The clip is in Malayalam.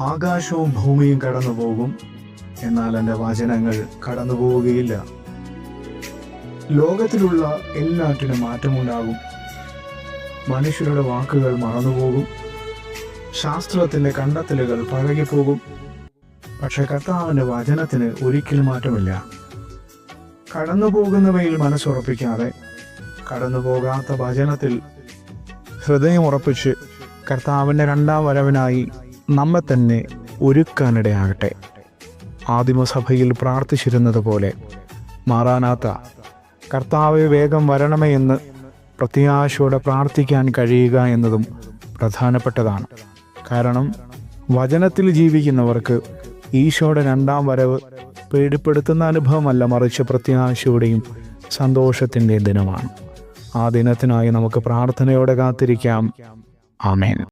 ആകാശവും ഭൂമിയും കടന്നു പോകും, എന്നാൽ എൻ്റെ വചനങ്ങൾ കടന്നു പോവുകയില്ല. ലോകത്തിലുള്ള എല്ലാറ്റിനും മാറ്റമുണ്ടാകും. മനുഷ്യരുടെ വാക്കുകൾ മറന്നുപോകും, ശാസ്ത്രത്തിൻ്റെ കണ്ടെത്തലുകൾ പഴകിപ്പോകും. പക്ഷെ കർത്താവിൻ്റെ വചനത്തിന് ഒരിക്കലും മാറ്റമില്ല. കടന്നു പോകുന്നവയിൽ മനസ്സുറപ്പിക്കാതെ കടന്നു പോകാത്ത വചനത്തിൽ ഹൃദയമുറപ്പിച്ച് കർത്താവിൻ്റെ രണ്ടാം വരവിനായി നമ്മെ തന്നെ ഒരുക്കാനിടയാകട്ടെ. ആദിമസഭയിൽ പ്രാർത്ഥിച്ചിരുന്നത് പോലെ മാറാനാത്ത കർത്താവെ വേഗം വരണമേ എന്ന് പ്രത്യാശയോടെ പ്രാർത്ഥിക്കാൻ കഴിയുക എന്നതും പ്രധാനപ്പെട്ടതാണ്. കാരണം വചനത്തിൽ ജീവിക്കുന്നവർക്ക് ഈശോയുടെ രണ്ടാം വരവ് പേടിപ്പെടുത്തുന്ന അനുഭവമല്ല, മറിച്ച് പ്രത്യാശയുടെയും സന്തോഷത്തിൻ്റെ ദിനമാണ്. ആ ദിനത്തിനായി നമുക്ക് പ്രാർത്ഥനയോടെ കാത്തിരിക്കാം. ആമേൻ.